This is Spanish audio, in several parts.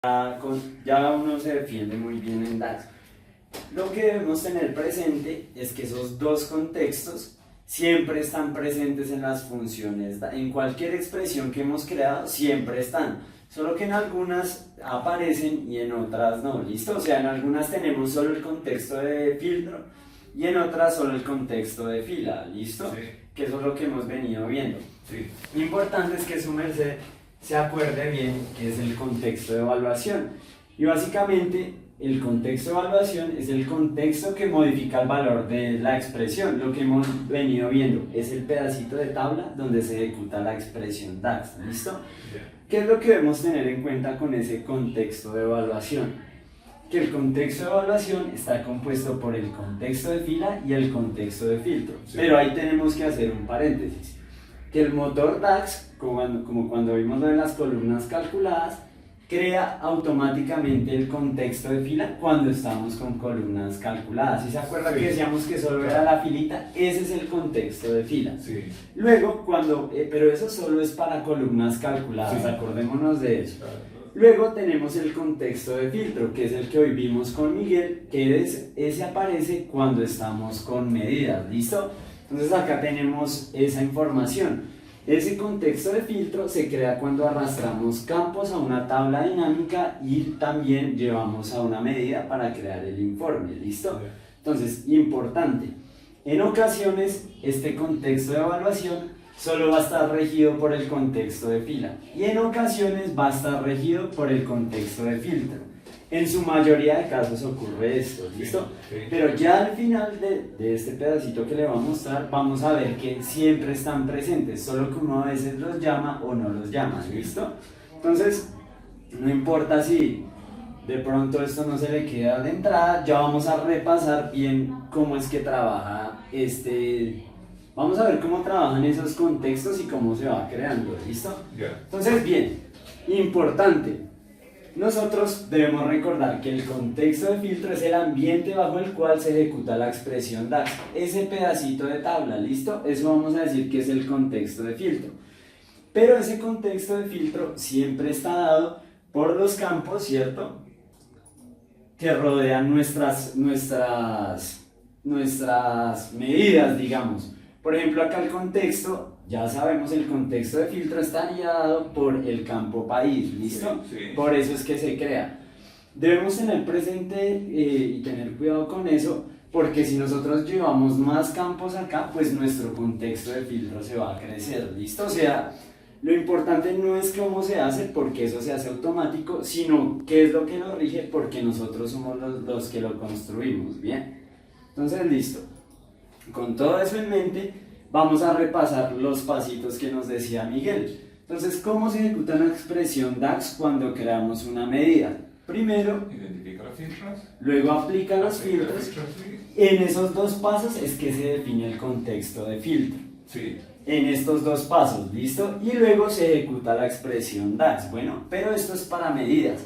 Ya uno se defiende muy bien en DAX. Lo que debemos tener presente es que esos dos contextos siempre están presentes en las funciones, en cualquier expresión que hemos creado siempre están, solo que en algunas aparecen y en otras no, ¿listo? O sea, en algunas tenemos solo el contexto de filtro y en otras solo el contexto de fila, ¿listo? Sí. Que eso es lo que hemos venido viendo. Sí. Lo importante es que su merced se acuerde bien que es el contexto de evaluación. Y básicamente el contexto de evaluación es el contexto que modifica el valor de la expresión. Lo que hemos venido viendo es el pedacito de tabla donde se ejecuta la expresión DAX. ¿Listo? ¿Qué es lo que debemos tener en cuenta con ese contexto de evaluación? Que el contexto de evaluación está compuesto por el contexto de fila y el contexto de filtro. Sí. Pero ahí tenemos que hacer un paréntesis. Que el motor DAX, como cuando vimos lo de las columnas calculadas, crea automáticamente el contexto de fila cuando estamos con columnas calculadas. ¿Sí se acuerda que decíamos que solo era la filita? Ese es el contexto de fila. Sí. Luego, pero eso solo es para columnas calculadas, Sí. acordémonos de eso. Luego tenemos el contexto de filtro, que es el que hoy vimos con Miguel, que ese aparece cuando estamos con medidas, ¿listo? Entonces acá tenemos esa información. Ese contexto de filtro se crea cuando arrastramos campos a una tabla dinámica y también llevamos a una medida para crear el informe, ¿listo? Entonces, importante, en ocasiones este contexto de evaluación solo va a estar regido por el contexto de fila y en ocasiones va a estar regido por el contexto de filtro. En su mayoría de casos ocurre esto, ¿listo? Sí. Pero ya al final de este pedacito que le voy a mostrar, vamos a ver que siempre están presentes, solo que uno a veces los llama o no los llama, ¿listo? Entonces, no importa si de pronto esto no se le queda de entrada, ya vamos a repasar bien cómo es que trabaja vamos a ver cómo trabajan esos contextos y cómo se va creando, ¿listo? Ya. Entonces, bien, importante. Nosotros debemos recordar que el contexto de filtro es el ambiente bajo el cual se ejecuta la expresión DAX. Ese pedacito de tabla, ¿listo? Eso vamos a decir que es el contexto de filtro. Pero ese contexto de filtro siempre está dado por los campos, ¿cierto? Que rodean nuestras medidas, digamos. Por ejemplo, acá el contexto, ya sabemos, el contexto de filtro estaría dado por el campo país, ¿listo? Sí, sí. Por eso es que se crea. Debemos tener presente y tener cuidado con eso, porque si nosotros llevamos más campos acá, pues nuestro contexto de filtro se va a crecer, ¿listo? O sea, lo importante no es cómo se hace, porque eso se hace automático, sino qué es lo que nos rige, porque nosotros somos los que lo construimos, ¿bien? Entonces, listo. Con todo eso en mente, vamos a repasar los pasitos que nos decía Miguel. Entonces, ¿cómo se ejecuta una expresión DAX cuando creamos una medida? Primero, Identifica los filtros. luego aplica los filtros. Sí. En esos dos pasos es que se define el contexto de filtro. Sí. En estos dos pasos, ¿listo? Y luego se ejecuta la expresión DAX. Bueno, pero esto es para medidas.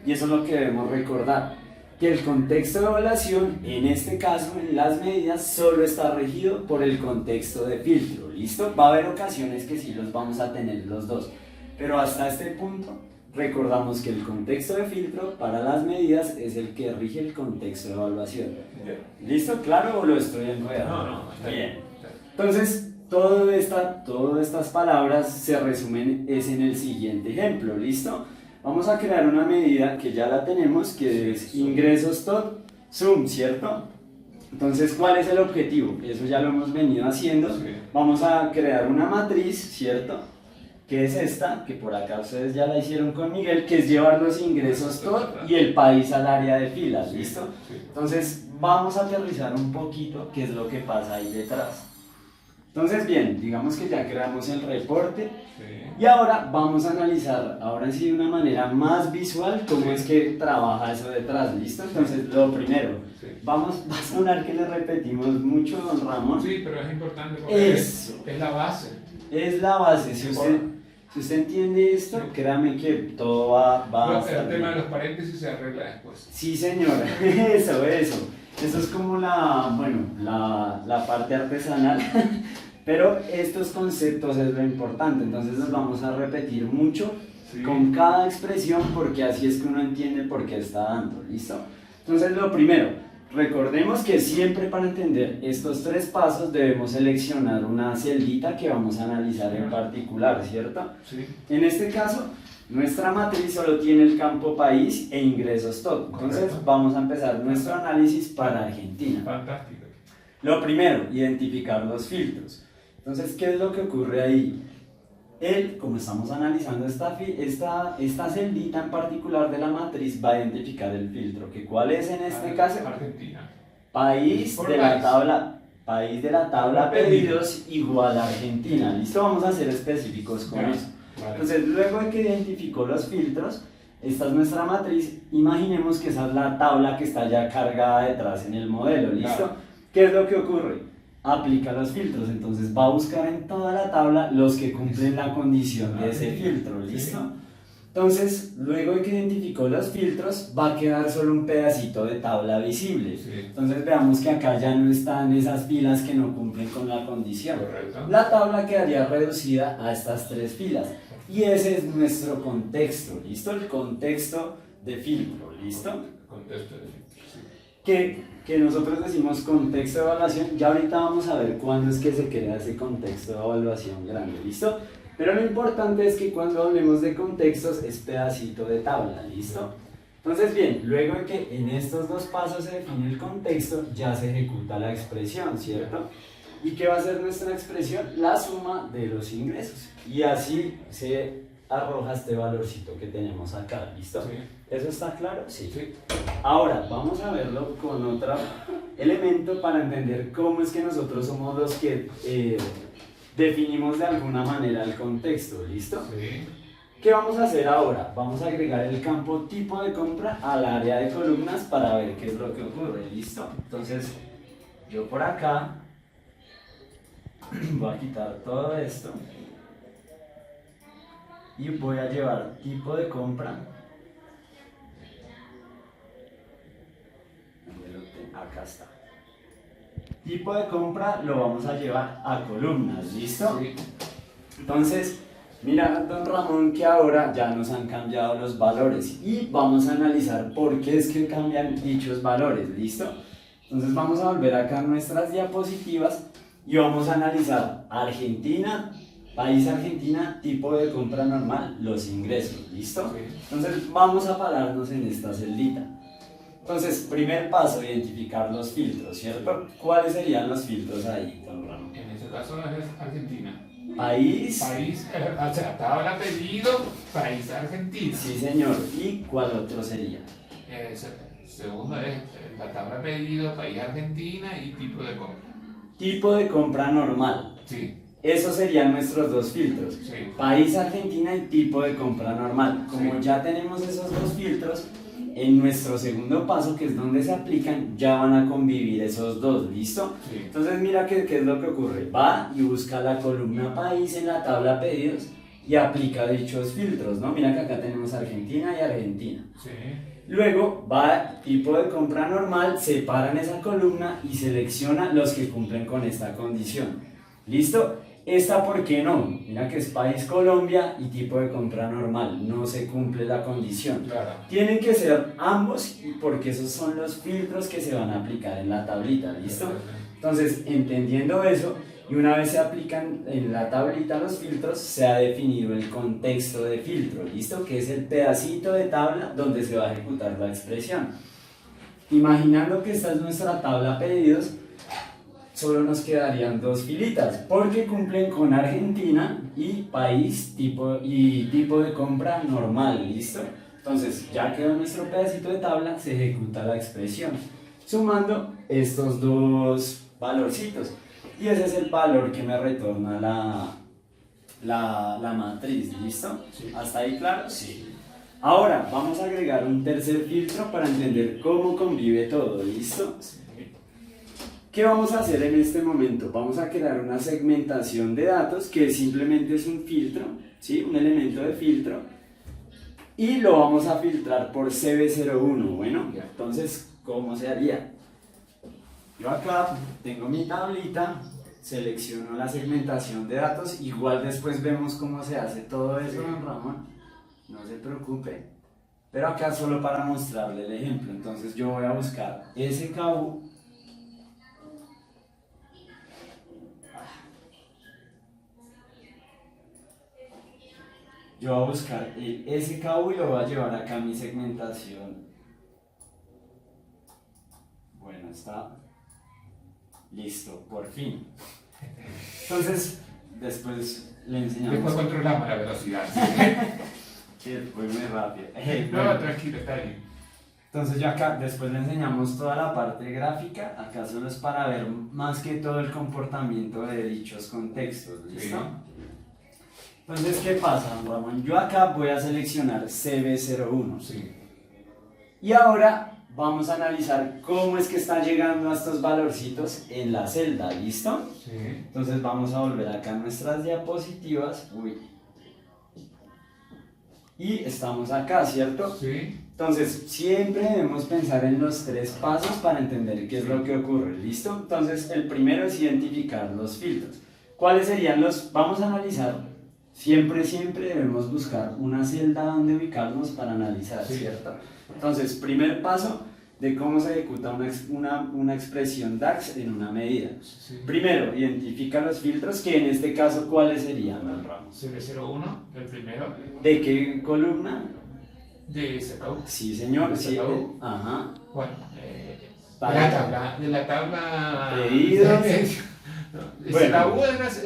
Y eso es lo que debemos recordar. Que el contexto de evaluación, en este caso, en las medidas, solo está regido por el contexto de filtro, ¿listo? Va a haber ocasiones que sí los vamos a tener los dos, pero hasta este punto recordamos que el contexto de filtro para las medidas es el que rige el contexto de evaluación. Ya. ¿Listo? ¿Claro o lo estoy enredando? No, está Bien. Está bien. Entonces, todas estas palabras se resumen en el siguiente ejemplo, ¿listo? Vamos a crear una medida que ya la tenemos, que es ingresos tot sum, ¿cierto? Entonces, ¿cuál es el objetivo? Eso ya lo hemos venido haciendo. Sí. Vamos a crear una matriz, ¿cierto? Que es esta, que por acá ustedes ya la hicieron con Miguel, que es llevar los ingresos tot y el país al área de filas, ¿listo? Sí. Entonces, vamos a aterrizar un poquito qué es lo que pasa ahí detrás. Entonces, bien, digamos que ya creamos el reporte. Sí. Y ahora vamos a analizar, ahora sí de una manera más visual, cómo es que trabaja eso detrás, ¿listo? Entonces, lo primero, Sí. va a sonar que le repetimos mucho, don Ramón. Sí, pero es importante porque Eso. es la base. Es la base, si usted entiende esto, créame que todo va a Bueno, estar el tema de bien. los paréntesis se arregla después. Sí, señor, eso. Eso es como la parte artesanal. Pero estos conceptos es lo importante, entonces los vamos a repetir mucho Sí. con cada expresión, porque así es que uno entiende por qué está dando, ¿listo? Entonces lo primero, recordemos que siempre para entender estos tres pasos debemos seleccionar una celdita que vamos a analizar en particular, ¿cierto? Sí. En este caso, nuestra matriz solo tiene el campo país e ingresos todo. Entonces Correcto. vamos a empezar nuestro análisis para Argentina. Fantástico. Lo primero, identificar los filtros. Entonces, ¿qué es lo que ocurre ahí? Él, como estamos analizando esta celdita en particular de la matriz, va a identificar el filtro. ¿Que ¿Cuál es en este caso? Argentina. País Por de la país. tabla. País de la tabla pedidos igual a Argentina. ¿Listo? Vamos a ser específicos con Ya. eso. Vale. Entonces, luego de que identificó los filtros, esta es nuestra matriz. Imaginemos que esa es la tabla que está ya cargada detrás en el modelo. ¿Listo? Claro. ¿Qué es lo que ocurre? Aplica los filtros. Entonces, va a buscar en toda la tabla los que cumplen la condición de ese filtro. ¿Listo? Sí. Entonces, luego de que identificó los filtros, va a quedar solo un pedacito de tabla visible. Sí. Entonces veamos que acá ya no están esas filas que no cumplen con la condición. Correcto. La tabla quedaría reducida a estas tres filas. Y ese es nuestro contexto, ¿listo? El contexto de filtro, ¿listo? Contexto de filtro, sí. Que nosotros decimos contexto de evaluación. Ya ahorita vamos a ver cuándo es que se crea ese contexto de evaluación grande, ¿listo? Pero lo importante es que cuando hablemos de contextos es pedacito de tabla, ¿listo? Entonces bien, luego de que en estos dos pasos se define el contexto, ya se ejecuta la expresión, ¿cierto? ¿Y qué va a ser nuestra expresión? La suma de los ingresos. Y así se arroja este valorcito que tenemos acá, ¿listo? Sí. ¿Eso está claro? Sí. Sí. Ahora, vamos a verlo con otro elemento para entender cómo es que nosotros somos los que definimos de alguna manera el contexto, ¿listo? Sí. ¿Qué vamos a hacer ahora? Vamos a agregar el campo tipo de compra al área de columnas para ver qué es lo que ocurre, ¿listo? Entonces, yo por acá voy a quitar todo esto y voy a llevar tipo de compra. Acá está. Tipo de compra lo vamos a llevar a columnas, ¿listo? Sí. Entonces, mira, don Ramón, que ahora ya nos han cambiado los valores y vamos a analizar por qué es que cambian dichos valores, ¿listo? Entonces vamos a volver acá a nuestras diapositivas y vamos a analizar Argentina, país Argentina, tipo de compra normal, los ingresos, ¿listo? Sí. Entonces vamos a pararnos en esta celdita. Entonces, primer paso, identificar los filtros, ¿cierto? ¿Cuáles serían los filtros ahí, don Ramón? En ese caso es Argentina. País. País, o sea, tabla pedido, país Argentina. Sí, señor. ¿Y cuál otro sería? Segundo es la tabla pedido, país Argentina y tipo de compra. Tipo de compra normal. Sí. Esos serían nuestros dos filtros. Sí. País Argentina y tipo de compra normal. Como Sí. ya tenemos esos dos filtros, en nuestro segundo paso, que es donde se aplican, ya van a convivir esos dos, ¿listo? Sí. Entonces mira qué es lo que ocurre. Va y busca la columna país en la tabla pedidos y aplica dichos filtros, ¿no? Mira que acá tenemos Argentina y Argentina. Sí. Luego va tipo de compra normal, separa en esa columna y selecciona los que cumplen con esta condición. ¿Listo? Esta, ¿por qué no? Mira que es país Colombia y tipo de compra normal, no se cumple la condición. Claro. Tienen que ser ambos porque esos son los filtros que se van a aplicar en la tablita, ¿listo? Entonces, entendiendo eso, y una vez se aplican en la tablita los filtros, se ha definido el contexto de filtro, ¿listo? Que es el pedacito de tabla donde se va a ejecutar la expresión. Imaginando que esta es nuestra tabla pedidos, solo nos quedarían dos filitas, porque cumplen con Argentina y país tipo de compra normal, ¿listo? Entonces, ya quedó nuestro pedacito de tabla, se ejecuta la expresión, sumando estos dos valorcitos. Y ese es el valor que me retorna la matriz, ¿listo? Sí. ¿Hasta ahí claro? Sí. Ahora, vamos a agregar un tercer filtro para entender cómo convive todo, ¿listo? ¿Qué vamos a hacer en este momento? Vamos a crear una segmentación de datos que simplemente es un filtro, ¿sí? Un elemento de filtro, y lo vamos a filtrar por CB01. Bueno, entonces, ¿cómo se haría? Yo acá tengo mi tablita, selecciono la segmentación de datos, igual después vemos cómo se hace todo eso, don Ramón. no se preocupe. Pero acá solo para mostrarle el ejemplo, entonces yo voy a buscar SKU. Yo voy a buscar el SKU y lo voy a llevar acá a mi segmentación. Bueno, está listo, por fin. Entonces, después le enseñamos. Después controlamos la velocidad. Sí, fue muy rápido. No, tranquilo, está bien. Entonces ya acá, después le enseñamos toda la parte gráfica, acá solo es para ver más que todo el comportamiento de dichos contextos, ¿listo? Sí. Entonces, ¿qué pasa, Ramón? Yo acá voy a seleccionar CB01. Sí. Y ahora vamos a analizar cómo es que está llegando a estos valorcitos en la celda, ¿listo? Sí. Entonces vamos a volver acá a nuestras diapositivas. Uy. Y estamos acá, ¿cierto? Sí. Entonces, siempre debemos pensar en los 3 pasos para entender qué es lo que ocurre, ¿listo? Entonces, el primero es identificar los filtros. ¿Cuáles serían los? Vamos a analizar. Siempre debemos buscar una celda donde ubicarnos para analizar, Sí. ¿cierto? Entonces, primer paso de cómo se ejecuta una expresión DAX en una medida. Sí. Primero, identifica los filtros, que en este caso, ¿cuáles serían, Ramos? CB01, el primero, ¿De qué columna? de SKU. Sí, señor. ¿De Sí, SKU? ajá. Bueno, Para- de la tabla. Pedidos. Bueno.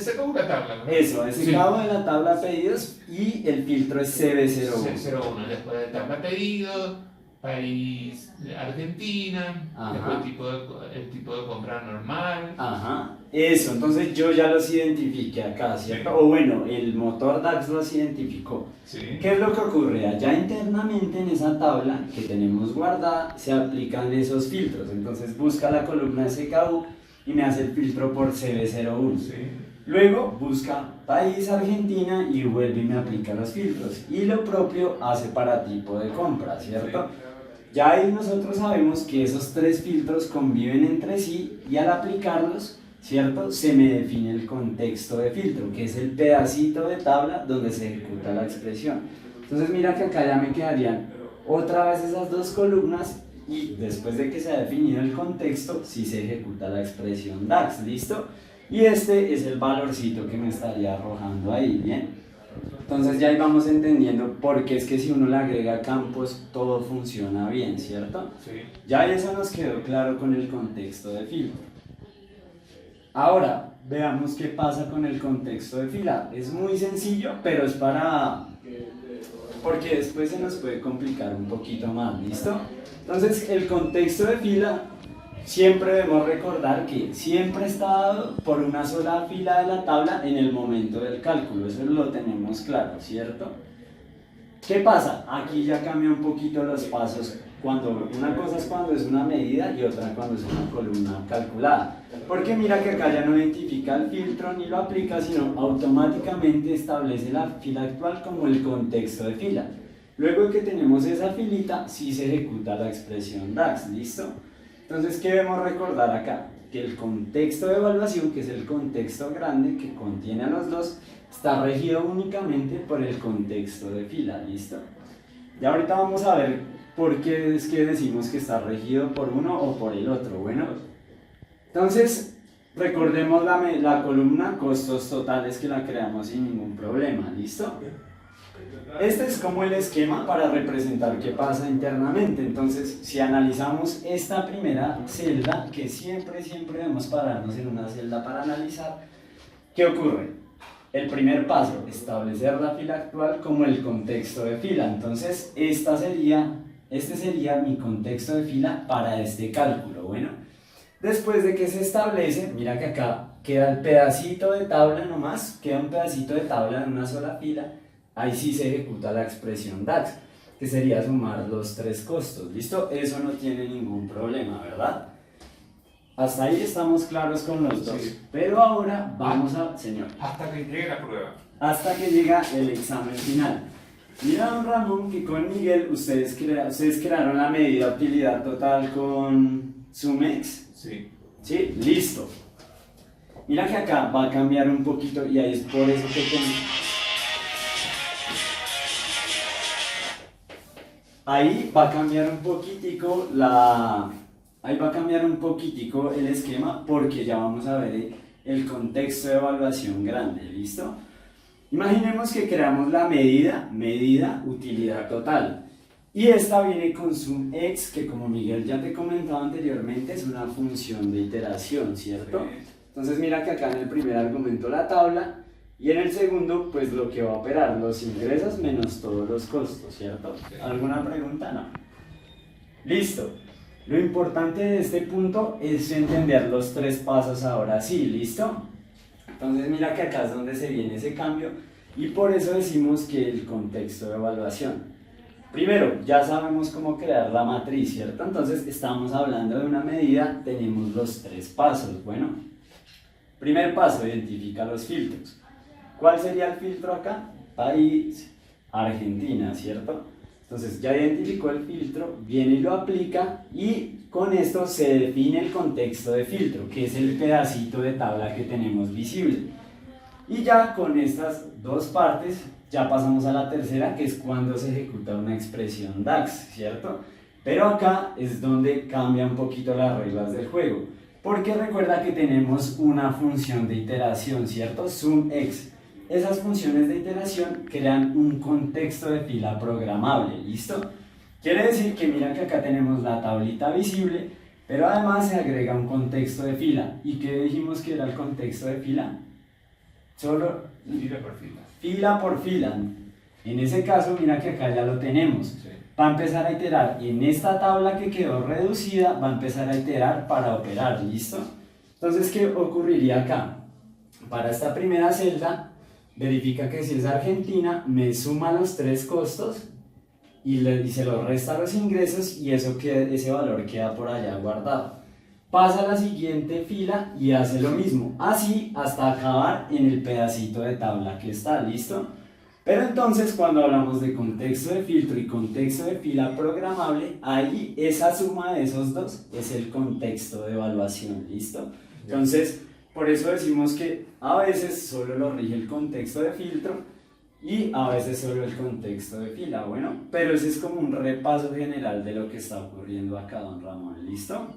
SKU la tabla, ¿no? Eso, ese Sí. cabo de la tabla pedidos y el filtro es CB01. 01, después de tabla pedido, país Argentina, Ajá. después el tipo de compra normal. Ajá, eso, entonces yo ya los identifiqué acá, ¿cierto? Sí. O bueno, el motor DAX los identificó. Sí. ¿Qué es lo que ocurre? Allá internamente en esa tabla que tenemos guardada se aplican esos filtros. Entonces busca la columna SKU y me hace el filtro por CB01. Sí. Luego busca país Argentina y vuelve y me aplica los filtros. Y lo propio hace para tipo de compra, ¿cierto? Ya ahí nosotros sabemos que esos 3 filtros conviven entre sí y al aplicarlos, ¿cierto? Se me define el contexto de filtro, que es el pedacito de tabla donde se ejecuta la expresión. Entonces mira que acá ya me quedarían otra vez esas 2 columnas y después de que se ha definido el contexto, sí se ejecuta la expresión DAX, ¿listo? Y este es el valorcito que me estaría arrojando ahí, ¿bien? Entonces ya ahí vamos entendiendo por qué es que si uno le agrega campos todo funciona bien, ¿cierto? Sí. Ya eso nos quedó claro con el contexto de filtro. Ahora, veamos qué pasa con el contexto de fila. Es muy sencillo, pero es para... porque después se nos puede complicar un poquito más, ¿listo? Entonces, el contexto de fila, siempre debemos recordar que siempre está dado por una sola fila de la tabla en el momento del cálculo. Eso lo tenemos claro, ¿cierto? ¿Qué pasa? Aquí ya cambia un poquito los pasos. Una cosa es cuando es una medida y otra cuando es una columna calculada. Porque mira que acá ya no identifica el filtro ni lo aplica, sino automáticamente establece la fila actual como el contexto de fila. Luego que tenemos esa filita, sí se ejecuta la expresión DAX, ¿listo? Entonces, ¿qué debemos recordar acá? Que el contexto de evaluación, que es el contexto grande que contiene a los dos, está regido únicamente por el contexto de fila, ¿listo? Y ahorita vamos a ver por qué es que decimos que está regido por uno o por el otro. Bueno, entonces recordemos la columna costos totales que la creamos sin ningún problema, ¿listo? Este es como el esquema para representar qué pasa internamente. Entonces, si analizamos esta primera celda, que siempre debemos pararnos en una celda para analizar, ¿qué ocurre? El primer paso, establecer la fila actual como el contexto de fila. Entonces, este sería mi contexto de fila para este cálculo. Bueno, después de que se establece, mira que acá queda el pedacito de tabla nomás, queda un pedacito de tabla en una sola fila. Ahí sí se ejecuta la expresión DAX, que sería sumar los 3 costos. ¿Listo? Eso no tiene ningún problema, ¿verdad? Hasta ahí estamos claros con los dos. Sí. Pero ahora vamos a... Señor. Hasta que llegue la prueba. Hasta que llega el examen final. Mira, don Ramón, que con Miguel ustedes crearon la medida de utilidad total con Sumex. Sí. ¿Sí? Listo. Mira que acá va a cambiar un poquito y ahí es por eso que ahí va a cambiar un poquitico el esquema porque ya vamos a ver el contexto de evaluación grande, ¿listo? Imaginemos que creamos la medida utilidad total. Y esta viene con SumX, que como Miguel ya te comentaba anteriormente, es una función de iteración, ¿cierto? Sí. Entonces mira que acá en el primer argumento la tabla, y en el segundo, pues lo que va a operar, los ingresos menos todos los costos, ¿cierto? Sí. ¿Alguna pregunta? No. Listo. Lo importante de este punto es entender los tres pasos ahora sí, ¿listo? Entonces mira que acá es donde se viene ese cambio, y por eso decimos que el contexto de evaluación. Primero, ya sabemos cómo crear la matriz, ¿cierto? Entonces, estamos hablando de una medida, tenemos los tres pasos. Bueno, primer paso, identifica los filtros. ¿Cuál sería el filtro acá? País, Argentina, ¿cierto? Entonces, ya identificó el filtro, viene y lo aplica, y con esto se define el contexto de filtro, que es el pedacito de tabla que tenemos visible. Y ya con estas dos partes, ya pasamos a la tercera, que es cuando se ejecuta una expresión DAX, ¿cierto? Pero acá es donde cambia un poquito las reglas del juego, porque recuerda que tenemos una función de iteración, ¿cierto? SumX. Esas funciones de iteración crean un contexto de fila programable, ¿listo? Quiere decir que mira que acá tenemos la tablita visible, pero además se agrega un contexto de fila. ¿Y qué dijimos que era el contexto de fila? Solo Fila por fila. fila por fila. En ese caso, mira que acá ya lo tenemos. Sí. Va a empezar a iterar en esta tabla que quedó reducida, va a empezar a iterar para operar, ¿listo? Entonces, ¿qué ocurriría acá? Para esta primera celda, verifica que si es Argentina, me suma los tres costos y se los resta los ingresos, y ese valor queda por allá guardado. Pasa a la siguiente fila y hace lo mismo, así hasta acabar en el pedacito de tabla que está, ¿listo? Pero entonces cuando hablamos de contexto de filtro y contexto de fila programable, ahí esa suma de esos dos es el contexto de evaluación, ¿listo? Entonces, por eso decimos que a veces solo lo rige el contexto de filtro y a veces solo el contexto de fila, bueno, pero ese es como un repaso general de lo que está ocurriendo acá, don Ramón, ¿listo?